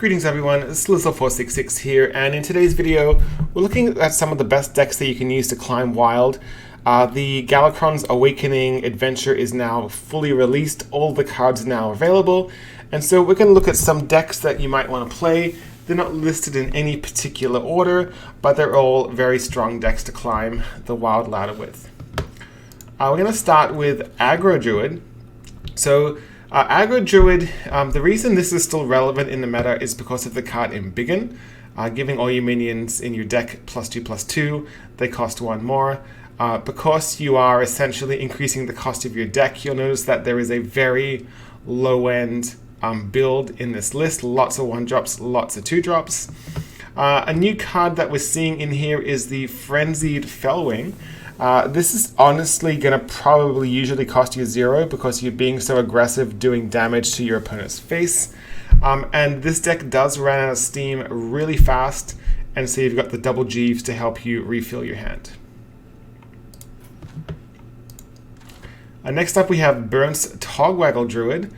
Greetings everyone, it's Slizzle466 here, and in today's video we're looking at some of the best decks that you can use to climb wild. The Galakrond's Awakening adventure is now fully released, all the cards are now available, and so we're going to look at some decks that you might want to play. They're not listed in any particular order, but they're all very strong decks to climb the wild ladder with. We're going to start with Aggro Druid. So Aggro Druid, the reason this is still relevant in the meta is because of the card Embiggen, giving all your minions in your deck +2/+2, they cost 1 more. Because you are essentially increasing the cost of your deck, you'll notice that there is a very low-end build in this list, lots of 1-drops, lots of 2-drops. A new card that we're seeing in here is the Frenzied Fellwing. This is honestly going to probably usually cost you 0 because you're being so aggressive doing damage to your opponent's face. And this deck does run out of steam really fast, and so you've got the double G's to help you refill your hand. Next up we have Burnt's Togwaggle Druid.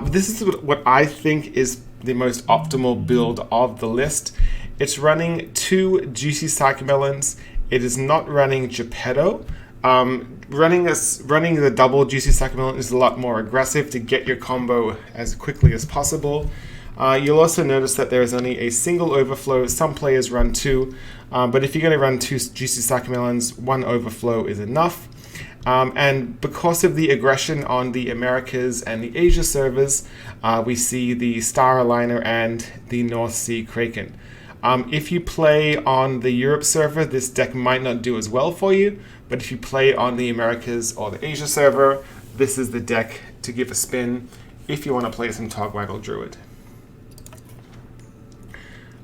This is what I think is the most optimal build of the list. It's running 2 Juicy Psychomelons. It is not running Geppetto. Running the double Juicy Psychomelon is a lot more aggressive to get your combo as quickly as possible. You'll also notice that there is only a single overflow. Some players run 2, but if you're going to run 2 Juicy Psychomelons, 1 overflow is enough. And because of the aggression on the Americas and the Asia servers, we see the Star Aligner and the North Sea Kraken. If you play on the Europe server, this deck might not do as well for you, but if you play on the Americas or the Asia server, this is the deck to give a spin if you want to play some Togwaggle Druid.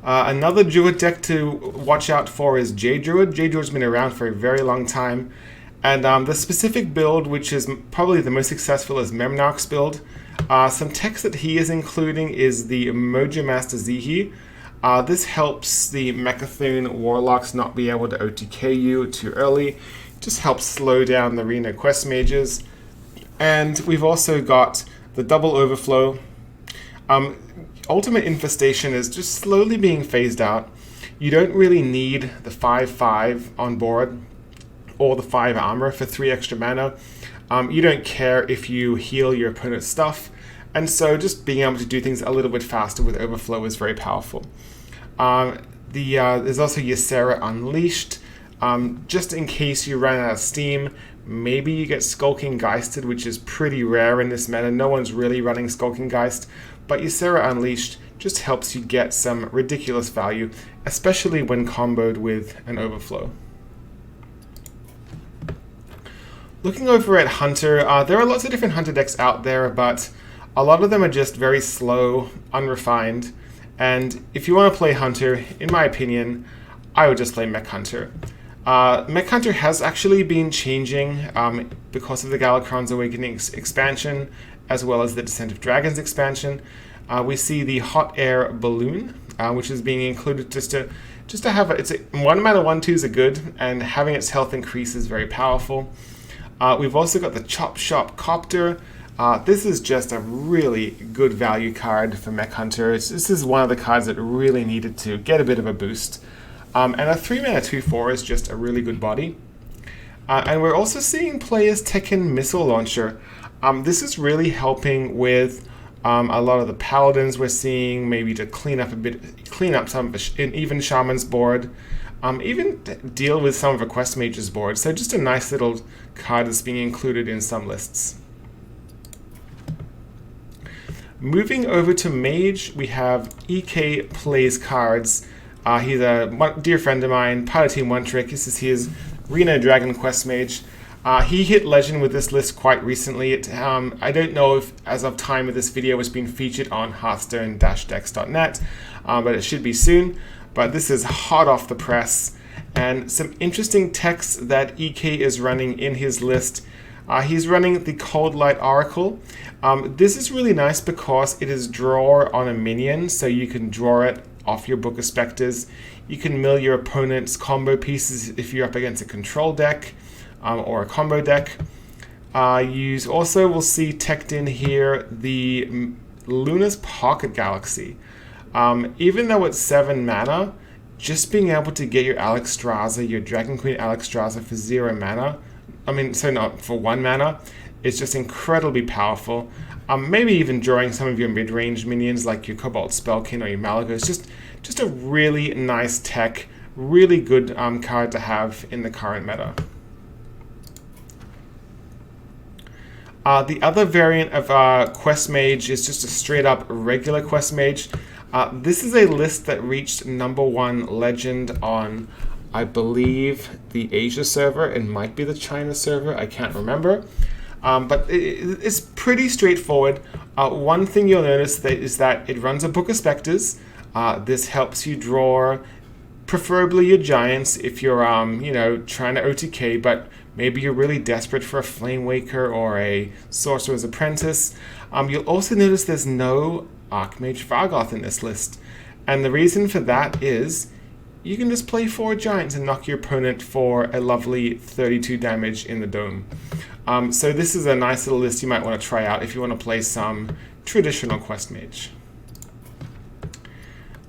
Another Druid deck to watch out for is Jade Druid. Jade Druid's been around for a very long time, and the specific build, which is probably the most successful, is Memnarch's build. Some text that he is including is the Mojo Master Zihi. This helps the Mecha'thun Warlocks not be able to OTK you too early. Just helps slow down the Reno quest mages. And we've also got the double overflow. Ultimate Infestation is just slowly being phased out. You don't really need the 5/5 on board or the 5 armor for 3 extra mana. You don't care if you heal your opponent's stuff. And so just being able to do things a little bit faster with overflow is very powerful. There's also Ysera Unleashed. Just in case you run out of steam, maybe you get Skulking Geisted, which is pretty rare in this meta. No one's really running Skulking Geist, but Ysera Unleashed just helps you get some ridiculous value, especially when comboed with an overflow. Looking over at Hunter, there are lots of different Hunter decks out there, but a lot of them are just very slow, unrefined, and if you want to play Hunter, in my opinion, I would just play Mecha'thun. Mecha'thun has actually been changing because of the Galakrond's Awakening expansion, as well as the Descent of Dragons expansion. We see the Hot Air Balloon, which is being included just to have it's a 1 mana 1/2s are good, and having its health increase is very powerful. We've also got the Chop Shop Copter. This is just a really good value card for Mecha'thun. This is one of the cards that really needed to get a bit of a boost. And a 3 mana 2/4 is just a really good body. And we're also seeing players Tekken Missile Launcher. This is really helping with a lot of the Paladins we're seeing, maybe to clean up some of even Shaman's board. Even deal with some of a Quest Mage's board. So just a nice little card that's being included in some lists. Moving over to Mage, we have EK Plays Cards. He's a dear friend of mine, Paladin One Trick. This is his Reno Dragon Quest Mage. He hit Legend with this list quite recently. I don't know if, as of time of this video, it's been featured on Hearthstone-decks.net, but it should be soon. But this is hot off the press, and some interesting text that EK is running in his list. He's running the Cold Light Oracle. This is really nice because it is draw on a minion, so you can draw it off your Book of Spectres. You can mill your opponent's combo pieces if you're up against a control deck or a combo deck. You also will see teched in here the Luna's Pocket Galaxy. Even though it's 7 mana, just being able to get your SrAwA, your Dragon Queen SrAwA for 0 mana, not for 1 mana, is just incredibly powerful. Maybe even drawing some of your mid-range minions like your Cobalt Spellkin or your Malagos. Just a really nice tech, really good card to have in the current meta. The other variant of Quest Mage is just a straight up regular Quest Mage. This is a list that reached #1 legend on, I believe, the Asia server. It might be the China server, I can't remember. But it's pretty straightforward. One thing you'll notice is that it runs a Book of Spectres. This helps you draw preferably your giants if you're trying to OTK, but maybe you're really desperate for a Flame Waker or a Sorcerer's Apprentice. You'll also notice there's no Archmage Vargoth in this list. And the reason for that is you can just play 4 giants and knock your opponent for a lovely 32 damage in the dome. So this is a nice little list you might want to try out if you want to play some traditional Quest Mage.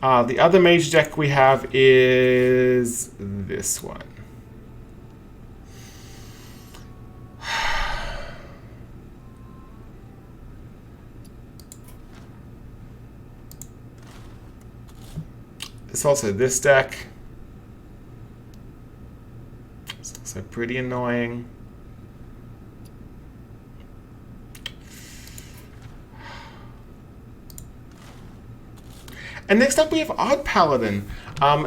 The other Mage deck we have is this one. It's also this deck. It's also pretty annoying. And next up we have Odd Paladin.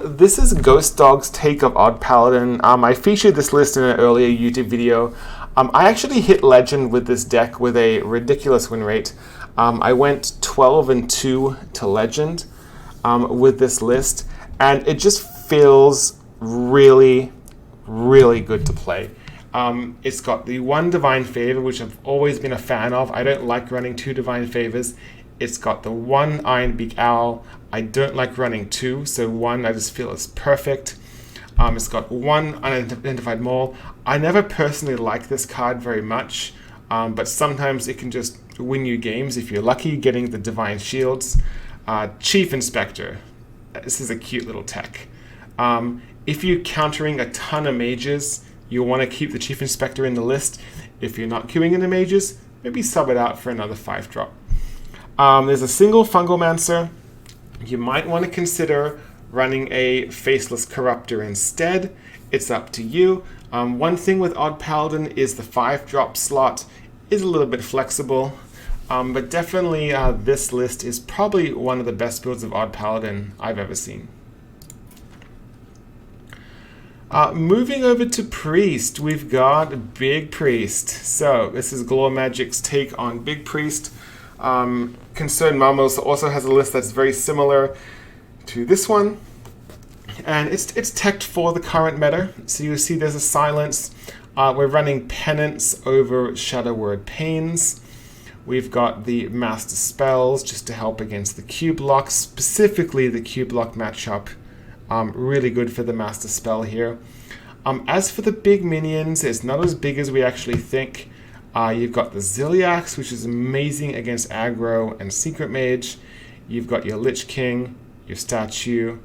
This is Ghost Dog's take of Odd Paladin. I featured this list in an earlier YouTube video. I actually hit Legend with this deck with a ridiculous win rate. I went 12-2 to Legend with this list, and it just feels really, really good to play. It's got the 1 Divine Favor, which I've always been a fan of. I don't like running 2 Divine Favors. It's got the 1 Ironbeak Owl. I don't like running 2, so 1 I just feel is perfect. It's got 1 Unidentified Mole. I never personally like this card very much, but sometimes it can just win you games if you're lucky getting the Divine Shields. Chief Inspector. This is a cute little tech. If you're countering a ton of mages, you'll want to keep the Chief Inspector in the list. If you're not queuing into mages, maybe sub it out for another 5-drop. There's a single Fungalmancer. You might want to consider running a Faceless Corruptor instead. It's up to you. One thing with Odd Paladin is the 5-drop slot is a little bit flexible. But definitely this list is probably one of the best builds of Odd Paladin I've ever seen. Moving over to Priest, we've got Big Priest. So this is Glor Magic's take on Big Priest. Concerned Mamos also has a list that's very similar to this one. And it's teched for the current meta. So you see there's a silence. We're running Penance over Shadow Word Pains. We've got the Master Spells just to help against the Q block, specifically the Q block matchup. Really good for the Master Spell here. As for the big minions, it's not as big as we actually think. You've got the Ziliax, which is amazing against Aggro and Secret Mage. You've got your Lich King, your Statue,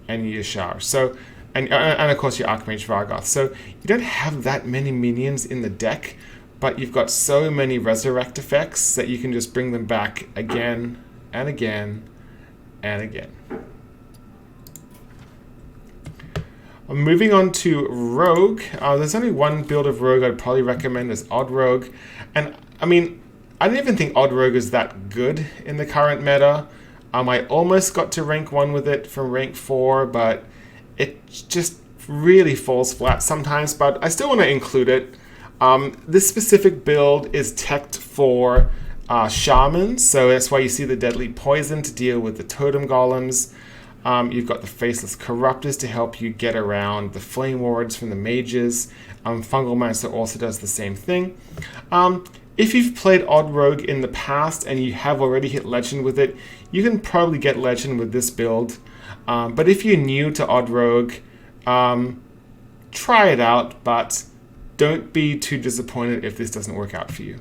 and your Yashar. So, and of course your Archmage Vargoth. So you don't have that many minions in the deck, but you've got so many resurrect effects that you can just bring them back again and again and again. Moving on to Rogue. There's only one build of Rogue I'd probably recommend is Odd Rogue. And I mean, I don't even think Odd Rogue is that good in the current meta. I almost got to rank 1 with it from rank 4, but it just really falls flat sometimes, but I still want to include it. This specific build is teched for Shaman, so that's why you see the Deadly Poison to deal with the Totem Golems. You've got the Faceless Corruptors to help you get around the Flame Wards from the Mages. Fungalmancer also does the same thing. If you've played Odd Rogue in the past and you have already hit Legend with it, you can probably get Legend with this build. But if you're new to Odd Rogue, try it out, but don't be too disappointed if this doesn't work out for you.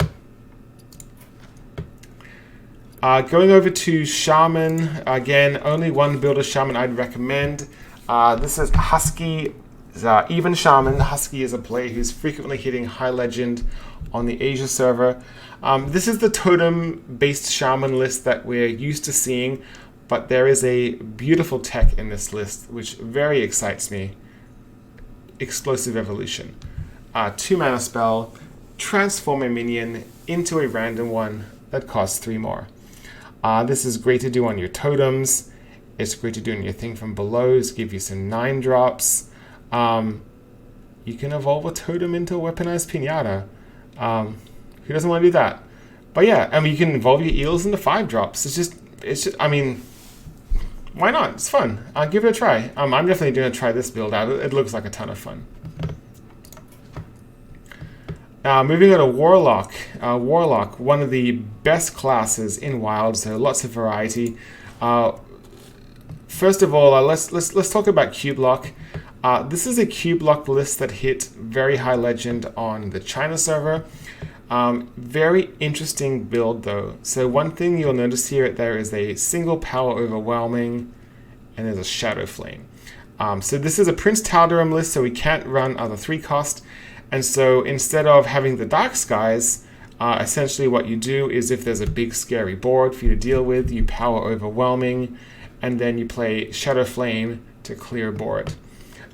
Going over to Shaman, again, only one builder Shaman I'd recommend. This is Husky, even Shaman. Husky is a player who's frequently hitting high legend on the Asia server. This is the totem-based Shaman list that we're used to seeing, but there is a beautiful tech in this list which very excites me. Explosive Evolution. 2 mana spell, transform a minion into a random one that costs 3 more. This is great to do on your totems. It's great to do on your thing from below. It's give you some 9 drops. You can evolve a totem into a weaponized pinata. Who doesn't want to do that? But yeah, I mean, you can evolve your eels into 5 drops. It's just, I mean, why not? It's fun. Give it a try. I'm definitely going to try this build out. It looks like a ton of fun. Moving on to Warlock. Warlock, one of the best classes in Wild, so lots of variety. First of all, let's talk about Cube Lock. This is a Cube Lock list that hit very high legend on the China server. Very interesting build though. So one thing you'll notice here, there is a single power overwhelming, and there's a Shadow Flame. So this is a Prince Tal'Daram list, so we can't run other 3 cost. And so instead of having the Dark Skies, essentially what you do is if there's a big scary board for you to deal with, you power overwhelming, and then you play Shadow Flame to clear board.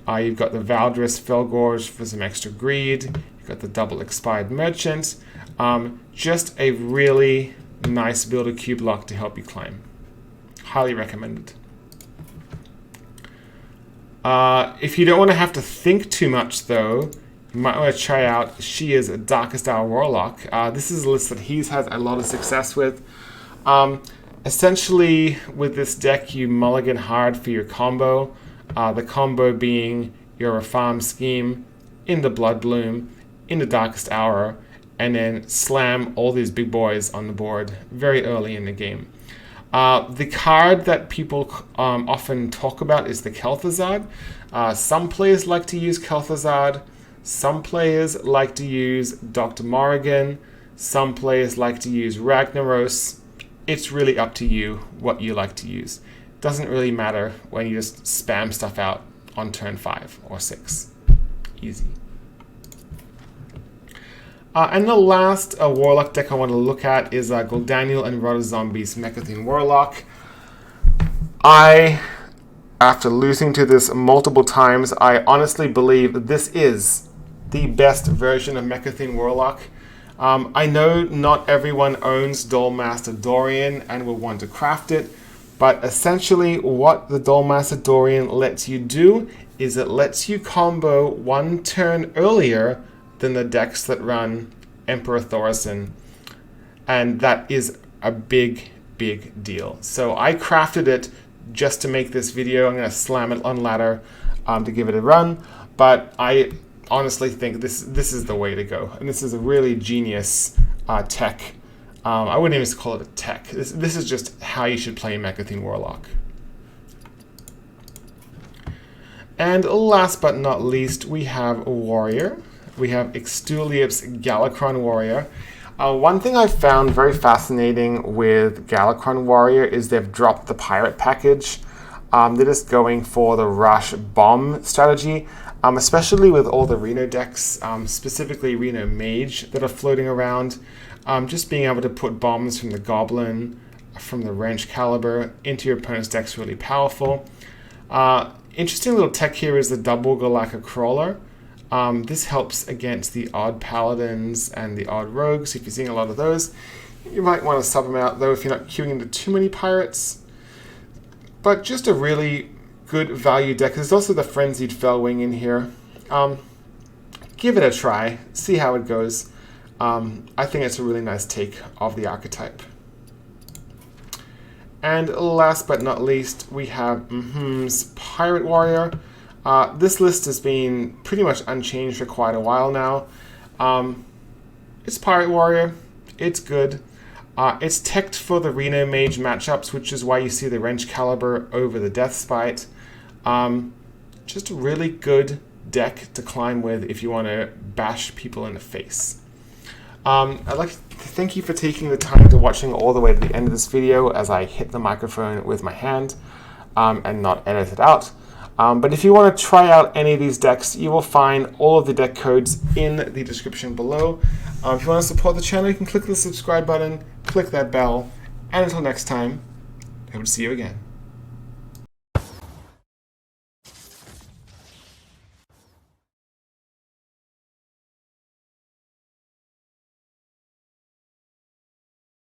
You've got the Valdris Felgorge for some extra greed. You've got the double expired Merchant. Just a really nice builder Cube Lock to help you climb. Highly recommended. If you don't want to have to think too much though, you might want to try out She is Darkest Hour Warlock. This is a list that he's had a lot of success with. Essentially, with this deck, you mulligan hard for your combo. The combo being your farm scheme in the Blood Bloom, in the Darkest Hour, and then slam all these big boys on the board very early in the game. The card that people often talk about is the Kel'Thuzad. Some players like to use Kel'Thuzad. Some players like to use Dr. Morrigan. Some players like to use Ragnaros. It's really up to you what you like to use. Doesn't really matter when you just spam stuff out on turn 5 or 6. Easy. And the last Warlock deck I want to look at is Goldaniel and Rota Zombie's Mecha'thun Warlock. After losing to this multiple times, I honestly believe this is the best version of Mecha'thun Warlock. I know not everyone owns Duelmaster Dorian and will want to craft it, but essentially what the Duelmaster Dorian lets you do is it lets you combo 1 turn earlier than the decks that run Emperor Thaurissan, and that is a big deal. So I crafted it just to make this video. I'm going to slam it on ladder to give it a run, but I honestly think this is the way to go, and this is a really genius tech. I wouldn't even call it a tech. This is just how you should play Mecha'thun Warlock. And last but not least, we have a Warrior. We have Extuliep's Galakrond Warrior. One thing I found very fascinating with Galakrond Warrior is they've dropped the pirate package. They're just going for the rush bomb strategy, especially with all the Reno decks, specifically Reno Mage that are floating around. Just being able to put bombs from the Goblin, from the Wrench Caliber into your opponent's deck is really powerful. Interesting little tech here is the double Galaka Crawler. This helps against the odd Paladins and the odd Rogues. If you're seeing a lot of those, you might want to sub them out though if you're not queuing into too many pirates. But just a really good value deck. There's also the Frenzied Fellwing in here. Give it a try, see how it goes. I think it's a really nice take of the archetype. And last but not least, we have Pirate Warrior. This list has been pretty much unchanged for quite a while now. It's Pirate Warrior. It's good. It's teched for the Reno Mage matchups, which is why you see the Wrench Caliber over the Death Spite. Just a really good deck to climb with if you want to bash people in the face. I'd like to thank you for taking the time to watching all the way to the end of this video as I hit the microphone with my hand and not edit it out. But if you want to try out any of these decks, you will find all of the deck codes in the description below. If you want to support the channel, you can click the subscribe button, click that bell, and until next time, I hope to see you again.